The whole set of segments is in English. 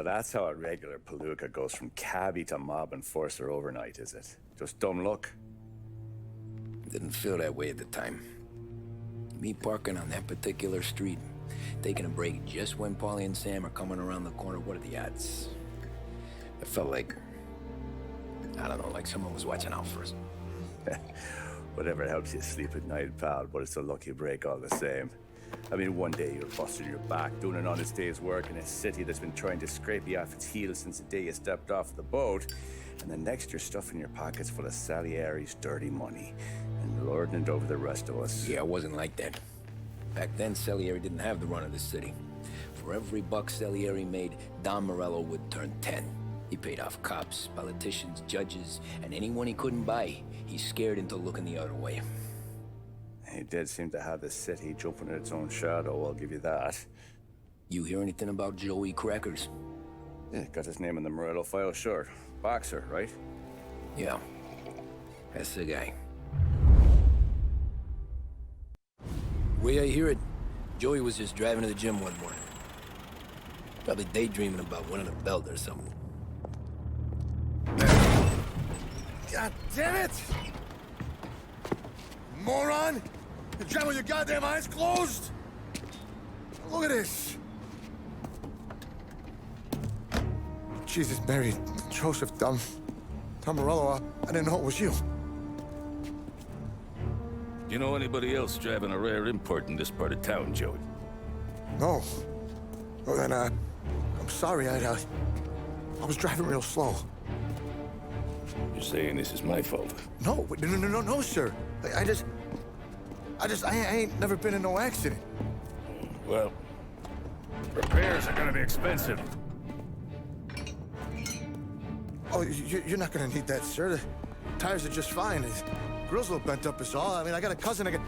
that's how a regular palooka goes from cabbie to mob enforcer overnight, is it? Just dumb luck? Didn't feel that way at the time. Me parking on that particular street, taking a break just when Paulie and Sam are coming around the corner, what are the odds? It felt like, I don't know, like someone was watching out for us. Whatever helps you sleep at night, pal, but it's a lucky break all the same. I mean, one day you're busting your back, doing an honest day's work in a city that's been trying to scrape you off its heels since the day you stepped off the boat, and the next you're stuffing your pockets full of Salieri's dirty money and lording it over the rest of us. Yeah, it wasn't like that. Back then, Salieri didn't have the run of the city. For every buck Salieri made, Don Morello would turn 10. He paid off cops, politicians, judges, and anyone he couldn't buy, he scared into looking the other way. He did seem to have the city jumping at its own shadow, I'll give you that. You hear anything about Joey Crackers? Yeah, got his name in the Morello file, sure. Boxer, right? Yeah, that's the guy. Way I hear it, Joey was just driving to the gym one morning. Probably daydreaming about winning a belt or something. God damn it! Moron! You're driving with your goddamn eyes closed? Look at this! Jesus, Mary, Joseph, Tom Morello, I didn't know it was you. You know anybody else driving a rare import in this part of town, Joey? No. Well, then, I'm sorry, I was driving real slow. You're saying this is my fault? No, no, sir. I ain't never been in no accident. Well, repairs are gonna be expensive. Oh, you're not gonna need that, sir. The tires are just fine. The grill's a little bent up is all. I mean, I got a cousin I can...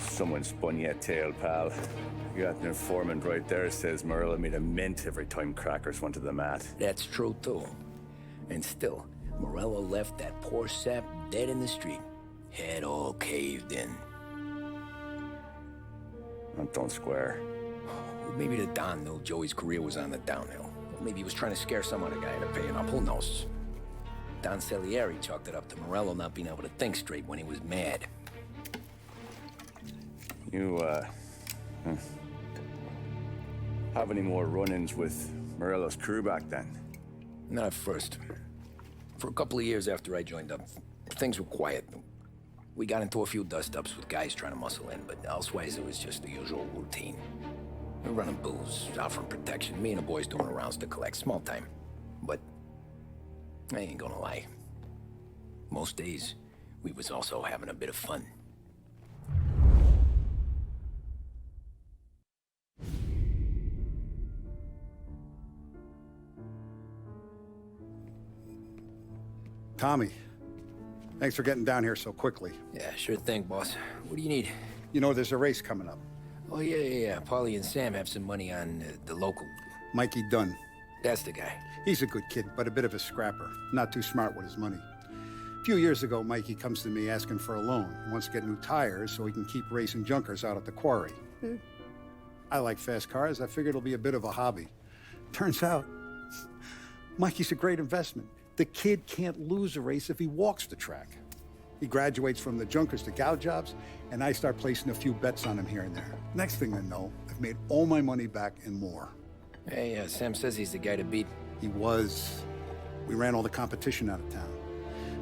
Someone spun you a tale, pal. You got an informant right there says Morello made a mint every time Crackers went to the mat. That's true, too. And still, Morello left that poor sap dead in the street. Head all caved in. Don't square. Well, maybe the Don knew Joey's career was on the downhill. Or maybe he was trying to scare some other guy into paying up. Who knows? Don Salieri chalked it up to Morello not being able to think straight when he was mad. You, have any more run-ins with Morello's crew back then? Not at first. For a couple of years after I joined up, things were quiet. We got into a few dust-ups with guys trying to muscle in, but elsewise it was just the usual routine. We were running booze, offering protection, me and the boys doing rounds to collect, small time. But I ain't gonna lie. Most days, we was also having a bit of fun. Tommy, thanks for getting down here so quickly. Yeah, sure thing, boss. What do you need? You know, there's a race coming up. Oh, yeah. Paulie and Sam have some money on the local. Mikey Dunn. That's the guy. He's a good kid, but a bit of a scrapper. Not too smart with his money. A few years ago, Mikey comes to me asking for a loan. He wants to get new tires so he can keep racing junkers out at the quarry. I like fast cars. I figured it'll be a bit of a hobby. Turns out, Mikey's a great investment. The kid can't lose a race if he walks the track. He graduates from the junkers to gal jobs, and I start placing a few bets on him here and there. Next thing I know, I've made all my money back and more. Hey, Sam says he's the guy to beat. He was. We ran all the competition out of town.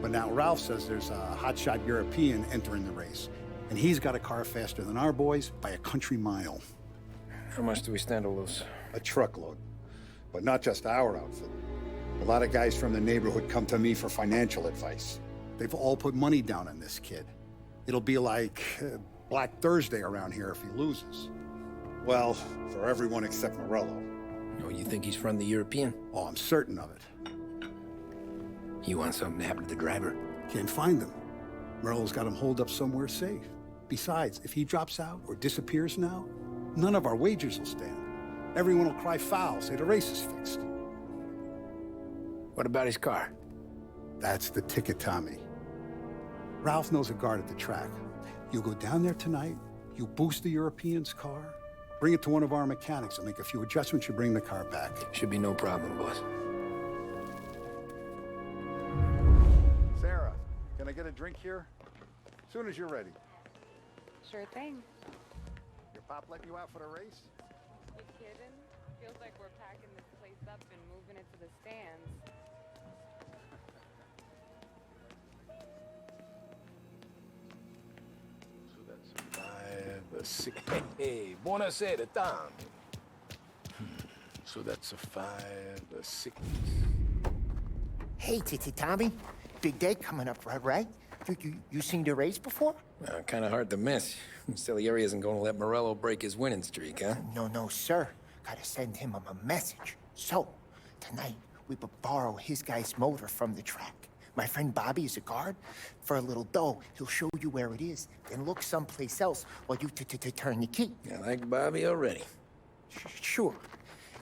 But now Ralph says there's a hotshot European entering the race, and he's got a car faster than our boys by a country mile. How much do we stand to lose? A truckload. But not just our outfit. A lot of guys from the neighborhood come to me for financial advice. They've all put money down on this kid. It'll be like Black Thursday around here if he loses. Well, for everyone except Morello. Oh, you think he's from the European? Oh, I'm certain of it. You want something to happen to the driver? Can't find him. Merle's got him holed up somewhere safe. Besides, if he drops out or disappears now, none of our wagers will stand. Everyone will cry foul, say the race is fixed. What about his car? That's the ticket, Tommy. Ralph knows a guard at the track. You go down there tonight, you boost the European's car, bring it to one of our mechanics, and make a few adjustments, you bring the car back. Should be no problem, boss. Sarah, can I get a drink here? As soon as you're ready. Sure thing. Your pop let you out for the race? You kidding? Feels like we're packing this place up and moving it to the stands. So that's 5, a 6. Hey, buonasera, Tom. So that's a 5, a 6. Hey, Tommy. Big day coming up, right? You seen the race before? Kind of hard to miss. Salieri isn't going to let Morello break his winning streak, huh? No, sir. Gotta send him a message. So, tonight, we borrow his guy's motor from the track. My friend Bobby is a guard. For a little dough, he'll show you where it is, then look someplace else while you turn the key. I like Bobby already. Sure.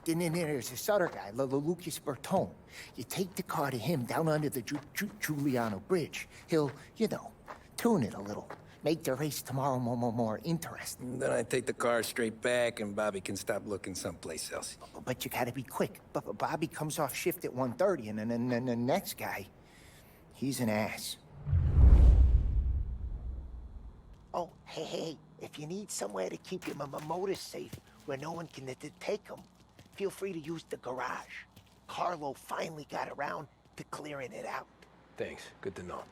Then there's this other guy, Lucas Bertone. You take the car to him down under the Giuliano Bridge. He'll, tune it a little. Make the race tomorrow more interesting. Then I take the car straight back, and Bobby can stop looking someplace else. But you gotta be quick. But Bobby comes off shift at 1:30, and then the next guy, he's an ass. Oh, hey, if you need somewhere to keep your motor safe where no one can take them, feel free to use the garage. Carlo finally got around to clearing it out. Thanks. Good to know.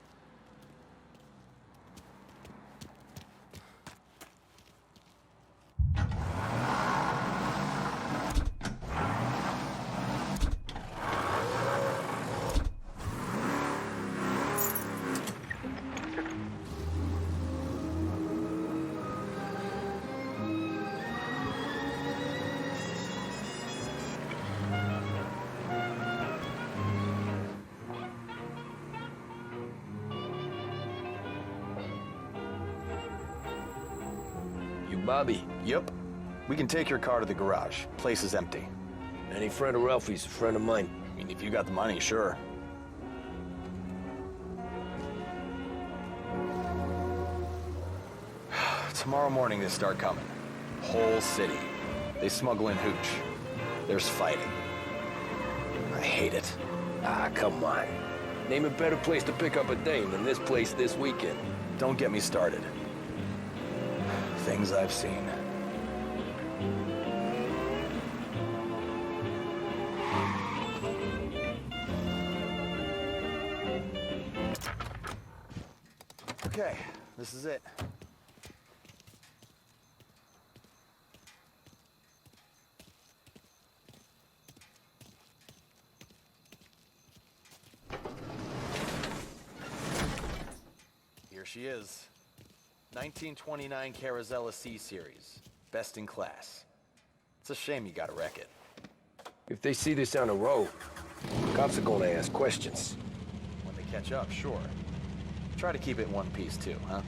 Bobby. Yep. We can take your car to the garage. Place is empty. Any friend of Ralphie's a friend of mine. I mean, if you got the money, sure. Tomorrow morning they start coming. Whole city. They smuggle in hooch. There's fighting. I hate it. Ah, come on. Name a better place to pick up a dame than this place this weekend. Don't get me started. Things I've seen. Okay, this is it. Here she is. 1929 Carazella C-Series. Best in class. It's a shame you gotta wreck it. If they see this on the road, cops are gonna ask questions. When they catch up, sure. Try to keep it in one piece too, huh?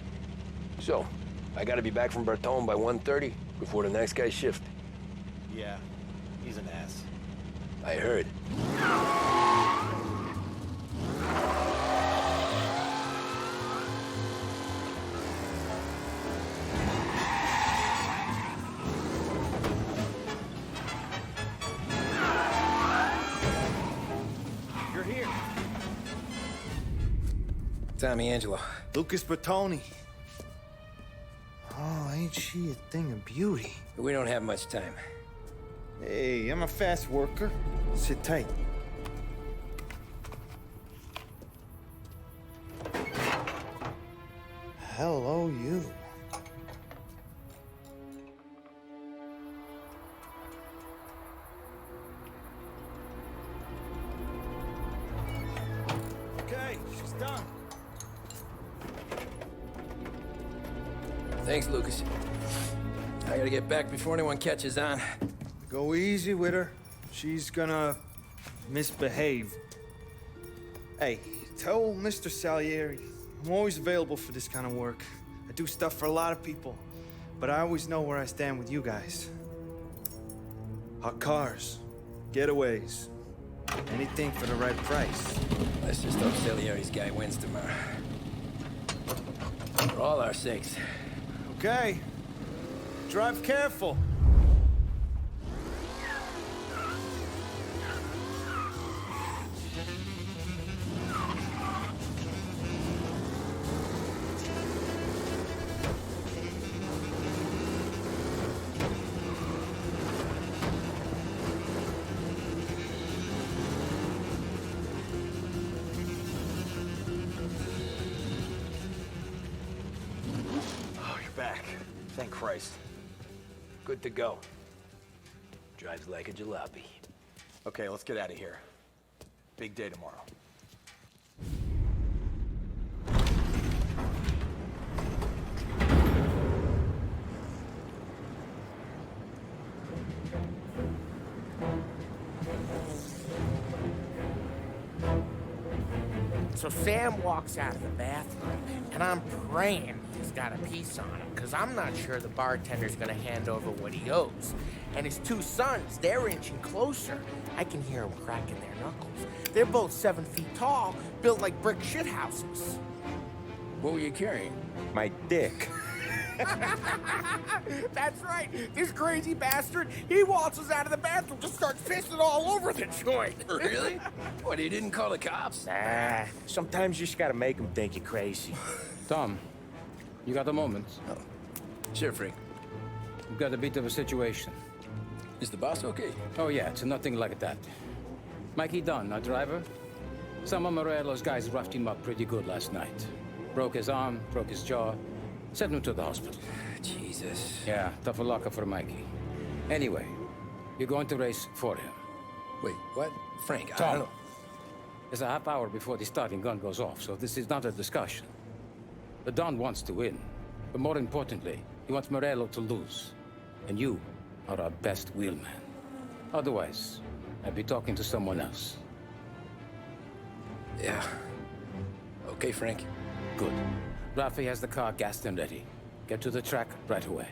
So, I gotta be back from Bertone by 1:30 before the next guy's shift. Yeah, he's an ass. I heard. Tommy Angelo. Lucas Bertoni. Oh, ain't she a thing of beauty? We don't have much time. Hey, I'm a fast worker. Sit tight. Hello, you. Okay, she's done. Thanks, Lucas. I gotta get back before anyone catches on. Go easy with her. She's gonna misbehave. Hey, tell Mr. Salieri I'm always available for this kind of work. I do stuff for a lot of people, but I always know where I stand with you guys. Hot cars, getaways, anything for the right price. Let's just hope Salieri's guy wins tomorrow. For all our sakes. Okay. Drive careful. Back. Thank Christ. Good to go. Drives like a jalopy. Okay, let's get out of here. Big day tomorrow. So Sam walks out of the bathroom, and I'm praying he's got a piece on him, because I'm not sure the bartender's gonna hand over what he owes. And his two sons, they're inching closer. I can hear them cracking their knuckles. They're both 7 feet tall, built like brick shithouses. What were you carrying? My dick. That's right. This crazy bastard, he waltzes out of the bathroom, just starts pissing all over the joint. Really? What, he didn't call the cops? Nah, sometimes you just gotta make them think you're crazy. Tom, you got a moment? Oh. Sure, Frank. We've got a bit of a situation. Is the boss okay? Oh yeah, it's nothing like that. Mikey Dunn, our driver. Some of Morello's guys roughed him up pretty good last night. Broke his arm, broke his jaw. Sent him to the hospital. Jesus. Yeah, tough luck for Mikey. Anyway, you're going to race for him. Wait, what? Frank, I Tom, don't know. there's a half hour before the starting gun goes off, so this is not a discussion. The Don wants to win, but more importantly, he wants Morello to lose. And you are our best wheelman. Otherwise, I'd be talking to someone else. Yeah. Okay, Frank. Good. Rafi has the car gassed and ready. Get to the track right away.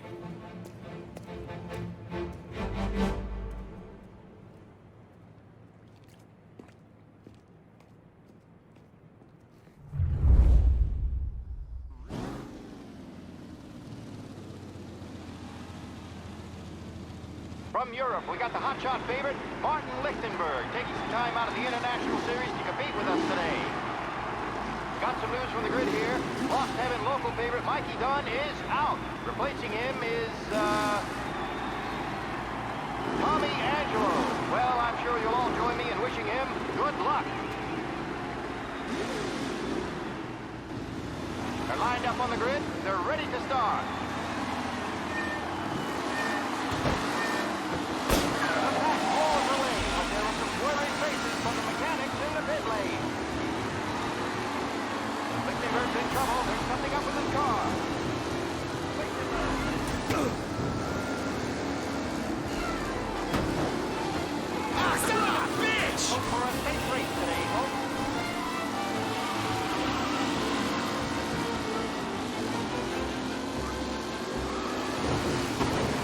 From Europe, we got the hotshot favorite, Martin Lichtenberg, taking some time out of the International Series to compete with us today. Got some news from the grid here. Lost Heaven local favorite Mikey Dunn is out. Replacing him is, Tommy Angelo. Well, I'm sure you'll all join me in wishing him good luck. They're lined up on the grid. They're ready to start. Lichtenberg's in trouble. There's something up with his car. Ah, son of a bitch! Hope for a safe race today, folks.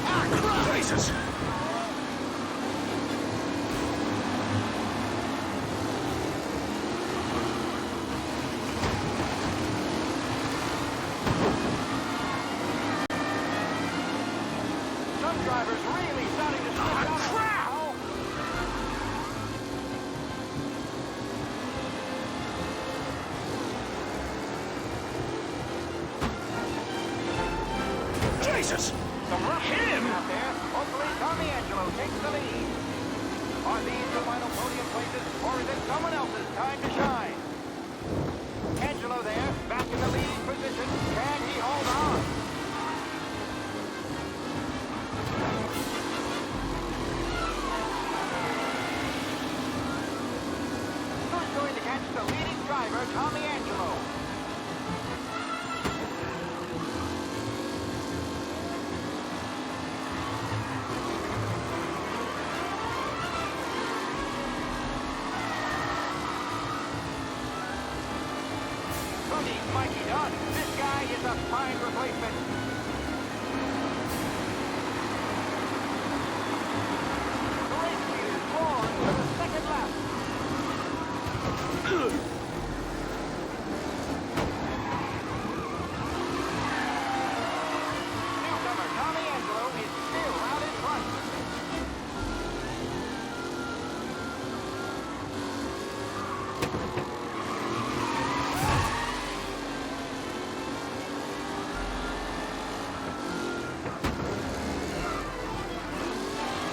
Ah, crap! Jesus! Drivers really starting to slow down. Crap! Jesus! Some rough him out there. Hopefully Tommy Angelo takes the lead. Are these the final podium places, or is it someone else's time to shine? Angelo there, back in the leading position. Can he hold on? Going to catch the leading driver, Tommy Angelo. Tony Mikey done. This guy is a fine replacement. The race leaders on for the second lap. Newcomer Tommy Angelo is still out in front.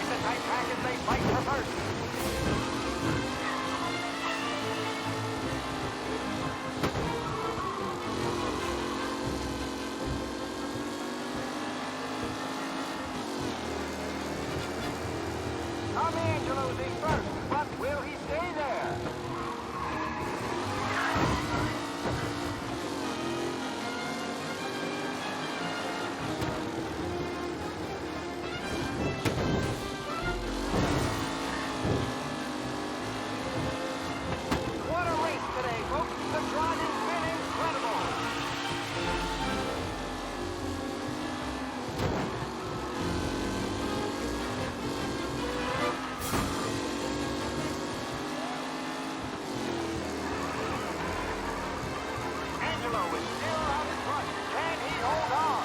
It's a tight pack as they fight for first. Tommy Angelo's in first, but will he stay there? What a race today, folks. The driving's been incredible. Angelo is still out in front. Can he hold on?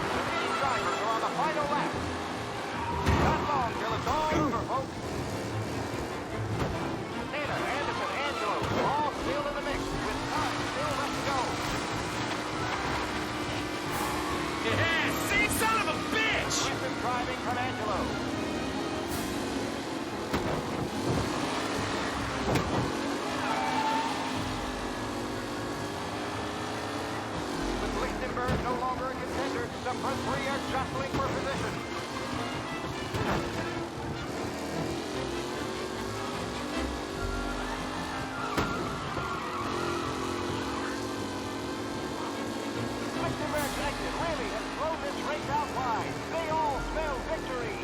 The lead drivers are on the final lap. Not long till it's all over, folks. Taylor, Anderson, Angelo, all still in the mix with time still left to go. Yeah, see, son of a bitch! Aggressive driving from Angelo. With Lichtenberg no longer a contender, the front three are jostling for position. Lichtenberg's exit really has thrown this race out wide. They all smell victory.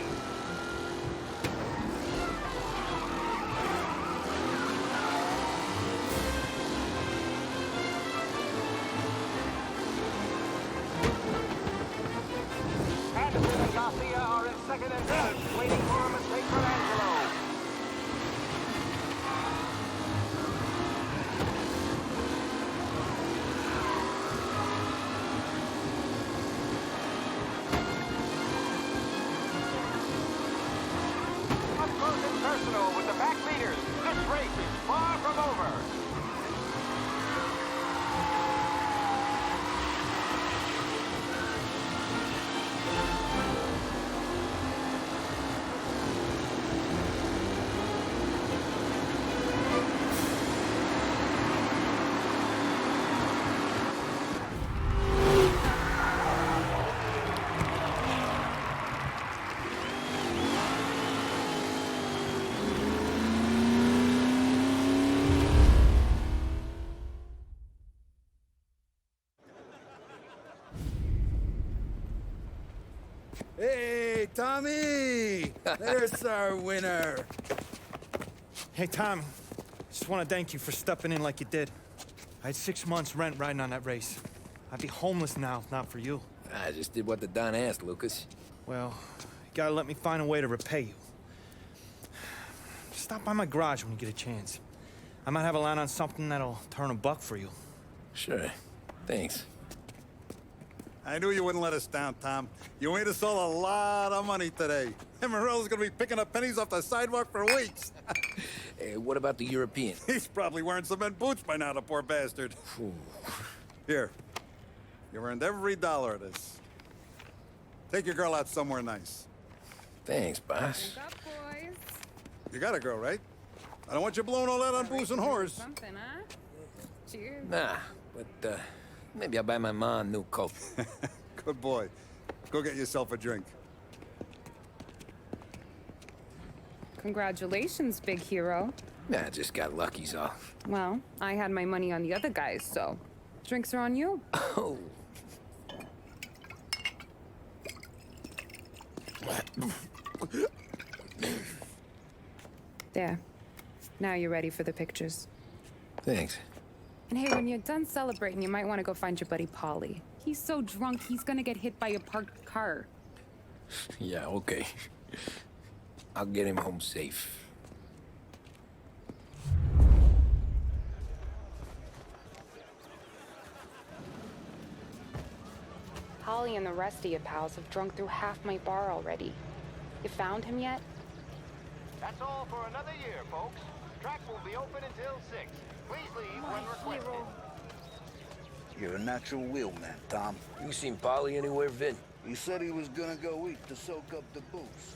Anderson and Garcia are in second and third, waiting for a mistake from Angelo. Up close and personal with the back leaders. This race is far from over. Hey, Tommy! There's our winner. Hey, Tom. Just want to thank you for stepping in like you did. I had 6 months rent riding on that race. I'd be homeless now if not for you. I just did what the Don asked, Lucas. Well, you gotta let me find a way to repay you. Stop by my garage when you get a chance. I might have a line on something that'll turn a buck for you. Sure. Thanks. I knew you wouldn't let us down, Tom. You made us all a lot of money today. And Morello's gonna be picking up pennies off the sidewalk for weeks. Hey, what about the European? He's probably wearing cement boots by now, the poor bastard. Here. You earned every dollar of this. Take your girl out somewhere nice. Thanks, boss. Drink up, boys. You got a girl, right? I don't want you blowing all that on booze and whores. Something, huh? Cheers. Nah, but, maybe I'll buy my mom a new coat. Good boy. Go get yourself a drink. Congratulations, big hero. Nah, I just got lucky's all. Well, I had my money on the other guys, so drinks are on you. Oh. There. Now you're ready for the pictures. Thanks. And hey, when you're done celebrating, you might want to go find your buddy Paulie. He's so drunk, he's gonna get hit by a parked car. Yeah, okay. I'll get him home safe. Holly and the rest of your pals have drunk through half my bar already. You found him yet? That's all for another year, folks. Track will be open until 6. Please leave when requested. You're a natural wheelman, Tom. You seen Polly anywhere, Vin? He said he was gonna go eat to soak up the booze.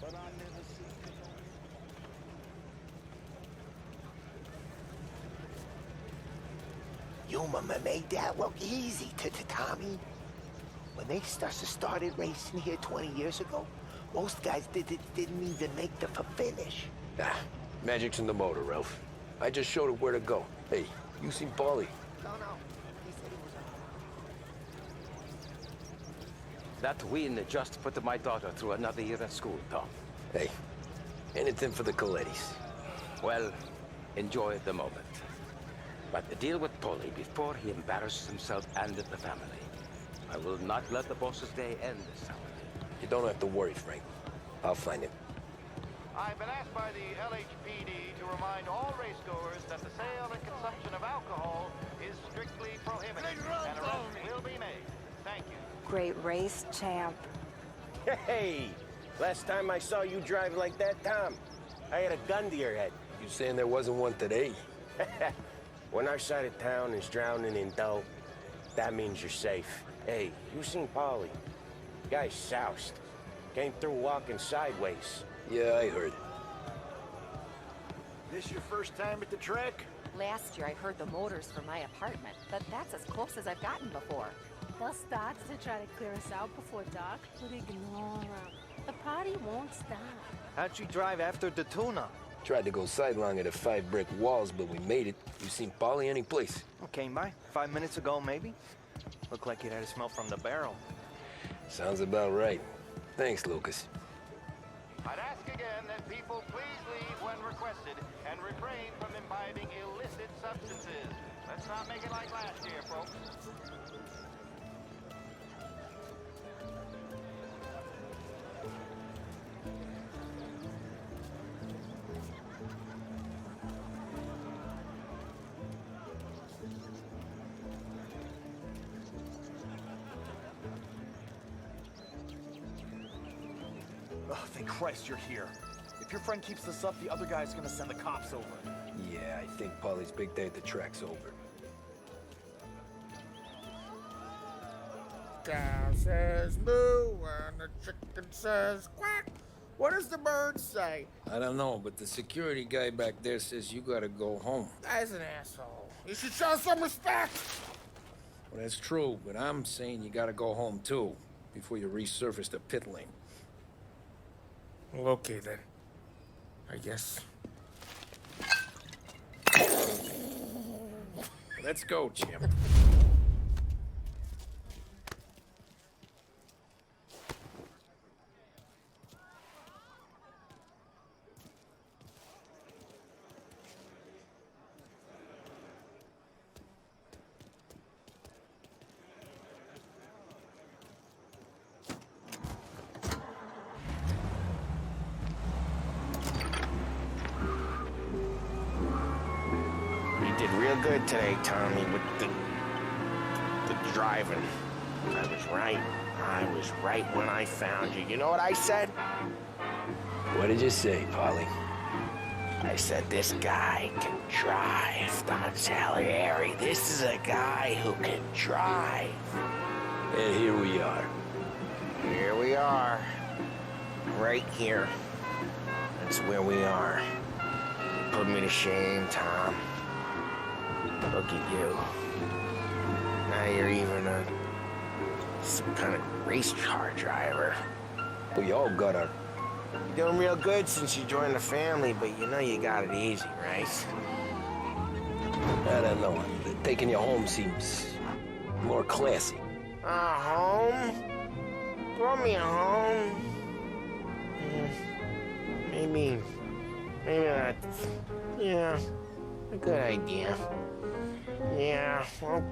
But I never seen him. You mama made that look easy to Tommy. When they started racing here 20 years ago, most guys didn't even make the finish. Ah, magic's in the motor, Ralph. I just showed it where to go. Hey, you seen Paulie? No. He said he was That win just put my daughter through another year at school, Tom. Hey, anything for the Colettis. Well, enjoy the moment. But deal with Paulie before he embarrasses himself and the family. I will not let the boss's day end this Saturday. You don't have to worry, Frank. I'll find him. I've been asked by the LHPD to remind all racegoers that the sale and consumption of alcohol is strictly prohibited, and arrests will be made. Thank you. Great race, champ. Hey! Last time I saw you drive like that, Tom, I had a gun to your head. You saying there wasn't one today? When our side of town is drowning in dough, that means you're safe. Hey, you seen Paulie? Guy's soused. Came through walking sideways. Yeah, I heard. This your first time at the track? Last year I heard the motors from my apartment, but that's as close as I've gotten before. They'll start to try to clear us out before dark, but ignore them. The party won't stop. How'd you drive after the tuna? Tried to go sidelong at the 5 brick walls, but we made it. You seen Paulie any place? Came by 5 minutes ago, maybe. Looked like it had a smell from the barrel. Sounds about right. Thanks, Lucas. I'd ask again that people please leave when requested and refrain from imbibing illicit substances. Let's not make it like last year, folks. Oh, thank Christ you're here. If your friend keeps this up, the other guy's gonna send the cops over. Yeah, I think Paulie's big day at the track's over. Cow says moo and the chicken says quack. What does the bird say? I don't know, but the security guy back there says you gotta go home. Guy's an asshole. You should show some respect. Well, that's true, but I'm saying you gotta go home too, before you resurface the pit lane. Well, okay then. I guess. Let's go, champ. Real good today, Tommy, with the driving. I was right. I was right when I found you. You know what I said? What did you say, Paulie? I said, this guy can drive, Don Salieri. This is a guy who can drive. And here we are. Here we are. Right here. That's where we are. Put me to shame, Tom. Look at you. Now you're even some kind of race car driver. We all got our... You're doing real good since you joined the family, but you know you got it easy, right? I don't know. Taking you home seems more classy. A home? Throw me a home. maybe that's, yeah, a good idea. Yeah, well,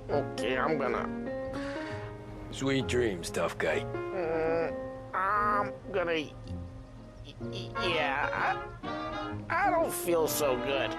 okay, I'm gonna... Sweet dreams, tough guy. I'm gonna... Yeah, I don't feel so good.